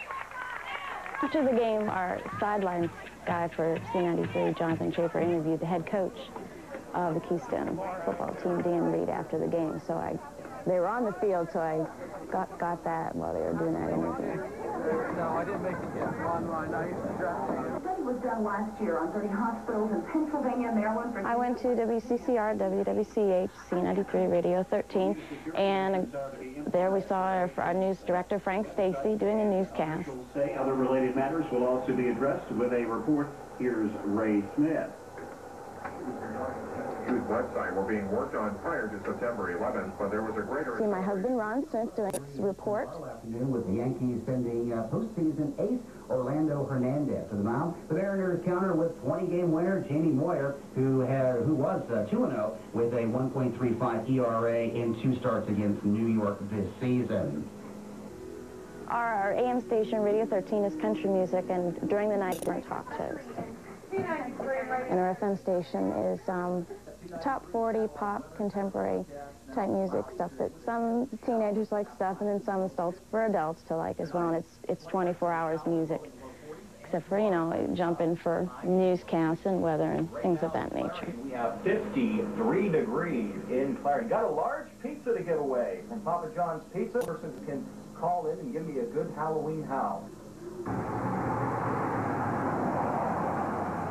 After the game, our sidelines guy for C93, Jonathan Schaefer, interviewed the head coach of the Keystone football team, Dan Reed, after the game. So I they were on the field, so I got that while they were doing that interview. No, I didn't make it yet. Online, I used to draft. A study was done last year on 30 hospitals in Pennsylvania and Maryland. I went to WCCR, WWCH, C93, Radio 13, and there we saw our news director, Frank Stacy, doing a newscast. Say other related matters will also be addressed with a report. Here's Ray Smith. Hughes website were being worked on prior to September 11th, but there was a greater... See my husband Ron Smith doing his report. Afternoon with the Yankees sending postseason ace Orlando Hernandez to the mound. The Mariners counter with 20-game winner Jamie Moyer, who was 2-0 with a 1.35 ERA in 2 starts against New York this season. Our AM station, Radio 13, is country music, and during the night we're talk shows. And our FM station is top 40 pop, contemporary type music, stuff that some teenagers like stuff, and then some for adults to like as well. And it's 24 hours music, except for, you know, jumping for newscasts and weather and things of that nature. We have 53 degrees in Clarion. Got a large pizza to give away from Papa John's Pizza. Persons can call in and give me a good Halloween howl.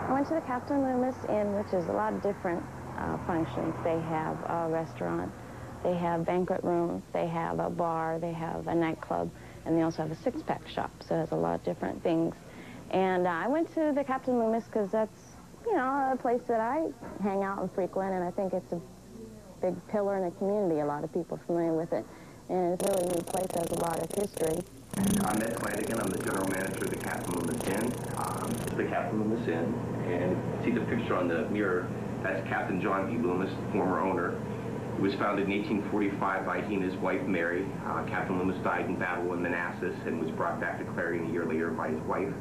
I went to the Captain Loomis Inn, which is a lot of different functions. They have a restaurant, they have banquet rooms, they have a bar, they have a nightclub, and they also have a six-pack shop, so it has a lot of different things. And I went to the Captain Loomis because that's, you know, a place that I hang out and frequent, and I think it's a big pillar in the community. A lot of people are familiar with it, and it's a really neat place. It has a lot of history. I'm Ed Flanagan. I'm the general manager of the Captain Loomis Inn. It's the Captain Loomis Inn, and see the picture on the mirror. That's Captain John B. Loomis, the former owner. It was founded in 1845 by he and his wife, Mary. Captain Loomis died in battle in Manassas and was brought back to Clarion a year later by his wife.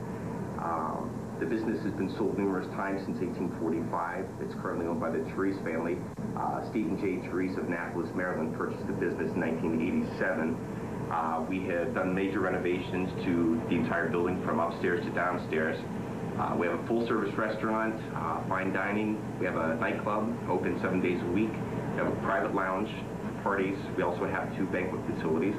The business has been sold numerous times since 1845. It's currently owned by the Therese family. Stephen J. Therese of Annapolis, Maryland, purchased the business in 1987. We have done major renovations to the entire building from upstairs to downstairs. We have a full-service restaurant, fine dining. We have a nightclub, open 7 days a week. We have a private lounge for parties. We also have 2 banquet facilities.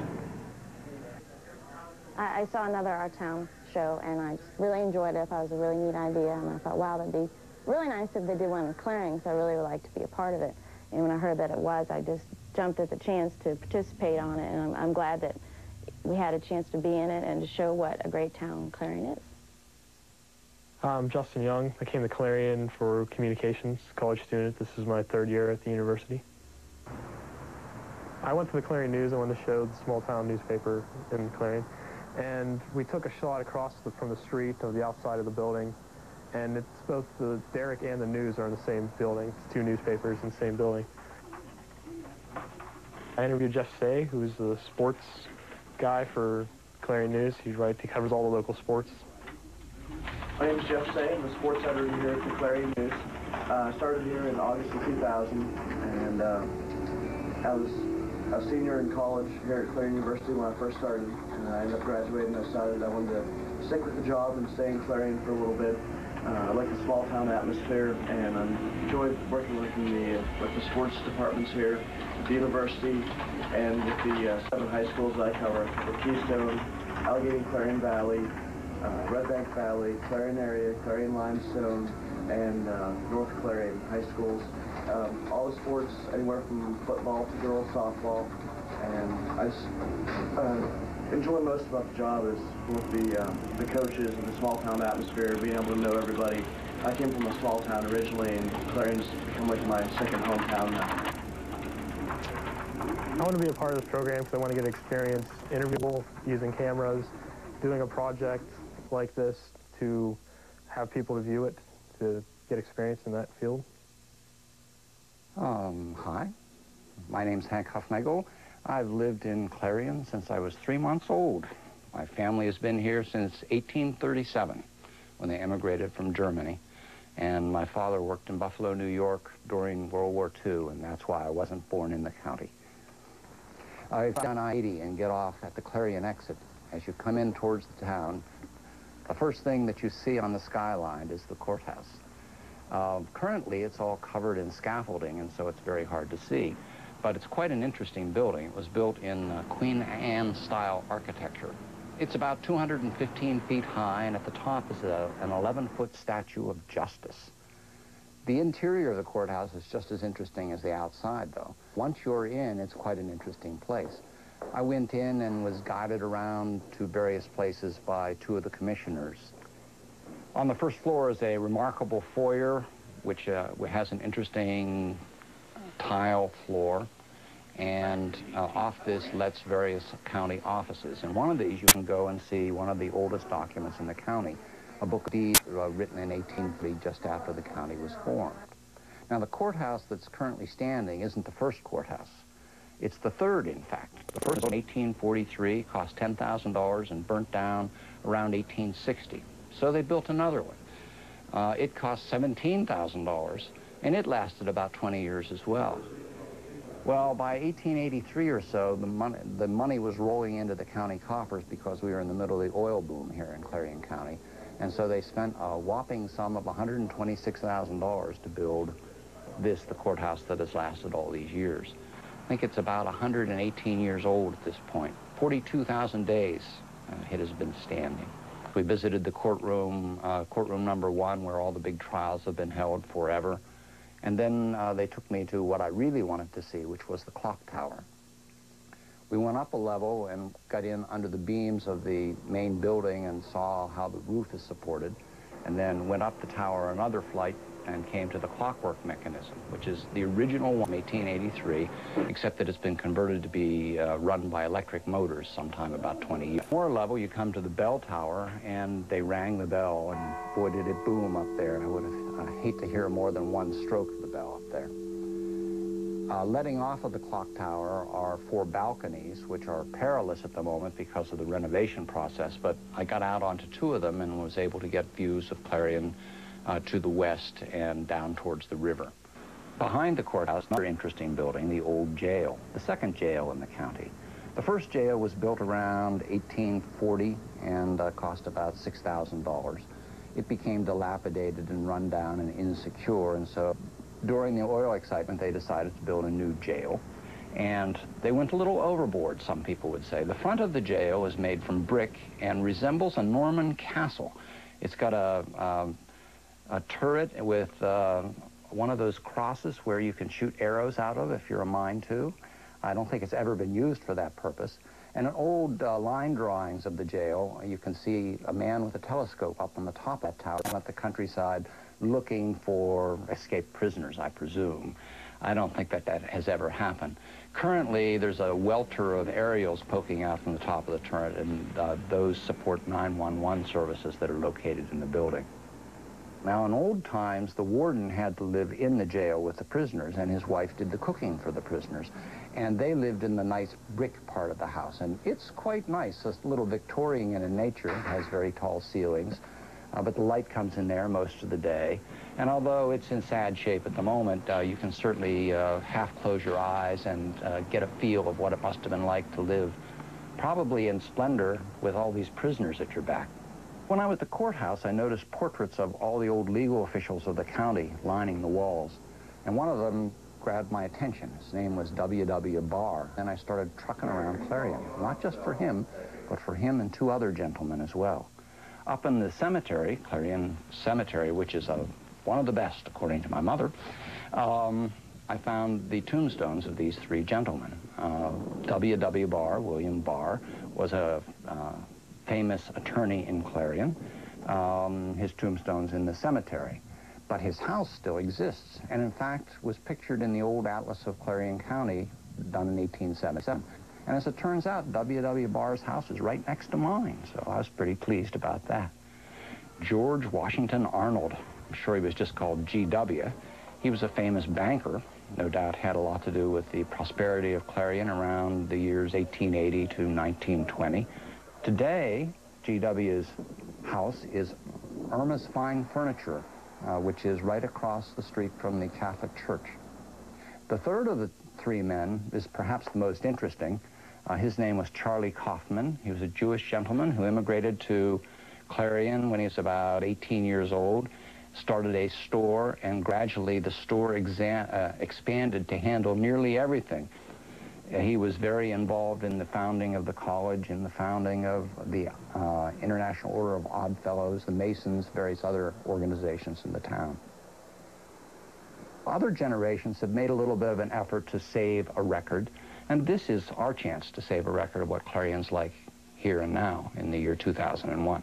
I saw another Our Town show, and I just really enjoyed it. I thought it was a really neat idea, and I thought, wow, that'd be really nice if they did one in Clarion, so I really would like to be a part of it. And when I heard that it was, I just jumped at the chance to participate on it, and I'm glad that we had a chance to be in it and to show what a great town Clarion is. I'm Justin Young. I came to Clarion for communications, college student. This is my 3rd year at the university. I went to the Clarion News. I went to show the small-town newspaper in Clarion. And we took a shot across from the street of the outside of the building. And it's both the Derrick and the News are in the same building. It's 2 newspapers in the same building. I interviewed Jeff Say, who's the sports guy for Clarion News. He covers all the local sports. My name is Jeff Say. I'm the sports editor here at the Clarion News. I started here in August of 2000, and I was a senior in college here at Clarion University when I first started, and I ended up graduating. I decided I wanted to stick with the job and stay in Clarion for a little bit. I like the small-town atmosphere, and I enjoyed working with the sports departments here at the university and with the 7 high schools that I cover: the Keystone, Allegheny Clarion Valley, Red Bank Valley, Clarion area, Clarion Limestone, and North Clarion high schools. All the sports, anywhere from football to girls softball, and I just enjoy most about the job is with the coaches and the small town atmosphere, being able to know everybody. I came from a small town originally, and Clarion's become like my second hometown now. I want to be a part of this program because I want to get experience interviewing, using cameras, doing a project like this to have people to view it, to get experience in that field. Hi, my name's Hank Huffnagel. I've lived in Clarion since I was 3 months old. My family has been here since 1837, when they emigrated from Germany. And my father worked in Buffalo, New York during World War II, and that's why I wasn't born in the county. I've done I-80 and get off at the Clarion exit. As you come in towards the town, the first thing that you see on the skyline is the courthouse. Currently, it's all covered in scaffolding, and so it's very hard to see. but it's quite an interesting building. It was built in Queen Anne-style architecture. It's about 215 feet high, and at the top is an 11-foot statue of Justice. The interior of the courthouse is just as interesting as the outside, though. Once you're in, it's quite an interesting place. I went in and was guided around to various places by two of the commissioners. On the first floor is a remarkable foyer, which has an interesting tile floor, and off this lets various county offices. And one of these you can go and see one of the oldest documents in the county, a book of deeds written in 1840, just after the county was formed. Now, the courthouse that's currently standing isn't the first courthouse. It's the third, in fact. The first was in 1843, cost $10,000 and burnt down around 1860. So they built another one. It cost $17,000, and it lasted about 20 years as well. Well, by 1883 or so, the money was rolling into the county coffers because we were in the middle of the oil boom here in Clarion County. And so they spent a whopping sum of $126,000 to build this, the courthouse that has lasted all these years. I think it's about 118 years old at this point. 42,000 days it has been standing. We visited the courtroom, courtroom number 1, where all the big trials have been held forever. And then they took me to what I really wanted to see, which was the clock tower. We went up a level and got in under the beams of the main building and saw how the roof is supported, and then went up the tower another flight and came to the clockwork mechanism, which is the original one from 1883, except that it's been converted to be run by electric motors sometime about 20 years. More level, you come to the bell tower, and they rang the bell, and boy, did it boom up there. I hate to hear more than one stroke of the bell up there. Letting off of the clock tower are 4 balconies, which are perilous at the moment because of the renovation process, but I got out onto 2 of them and was able to get views of Clarion to the west and down towards the river. Behind the courthouse, another interesting building, the old jail, the second jail in the county. The first jail was built around 1840 and cost about $6,000. It became dilapidated and run down and insecure, and so during the oil excitement, they decided to build a new jail, and they went a little overboard, some people would say. The front of the jail is made from brick and resembles a Norman castle. It's got a turret with one of those crosses where you can shoot arrows out of if you're a mind to. I don't think it's ever been used for that purpose. And in old line drawings of the jail, you can see a man with a telescope up on the top of that tower at the countryside looking for escaped prisoners, I presume. I don't think that has ever happened. Currently, there's a welter of aerials poking out from the top of the turret, and those support 911 services that are located in the building. Now, in old times, the warden had to live in the jail with the prisoners, and his wife did the cooking for the prisoners. And they lived in the nice brick part of the house, and it's quite nice. It's a little Victorian in nature. It has very tall ceilings, but the light comes in there most of the day. And although it's in sad shape at the moment, you can certainly half close your eyes and get a feel of what it must have been like to live, probably in splendor, with all these prisoners at your back. When I was at the courthouse, I noticed portraits of all the old legal officials of the county lining the walls. And one of them grabbed my attention. His name was W.W. Barr. And I started trucking around Clarion, not just for him, but for him and 2 other gentlemen as well. Up in the cemetery, Clarion Cemetery, which is one of the best, according to my mother, I found the tombstones of these 3 gentlemen. W.W. Barr, William Barr, was a famous attorney in Clarion. His tombstone's in the cemetery. But his house still exists, and in fact was pictured in the old Atlas of Clarion County, done in 1877. And as it turns out, W.W. Barr's house is right next to mine, so I was pretty pleased about that. George Washington Arnold, I'm sure he was just called G.W. He was a famous banker, no doubt had a lot to do with the prosperity of Clarion around the years 1880 to 1920. Today, G.W.'s house is Irma's Fine Furniture, which is right across the street from the Catholic Church. The third of the 3 men is perhaps the most interesting. His name was Charlie Kaufman. He was a Jewish gentleman who immigrated to Clarion when he was about 18 years old, started a store, and gradually the store expanded to handle nearly everything. He was very involved in the founding of the college, in the founding of the International Order of Odd Fellows, the Masons, various other organizations in the town. Other generations have made a little bit of an effort to save a record, and this is our chance to save a record of what Clarion's like here and now in the year 2001.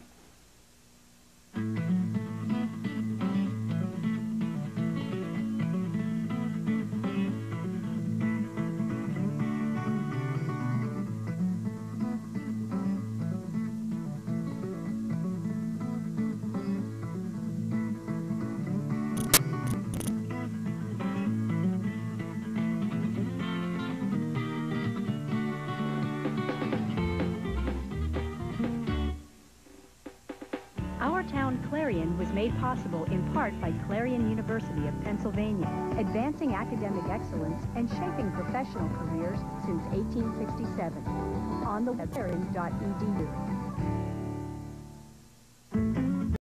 Our town, Clarion, was made possible in part by Clarion University of Pennsylvania, advancing academic excellence and shaping professional careers since 1867. On the web, clarion.edu.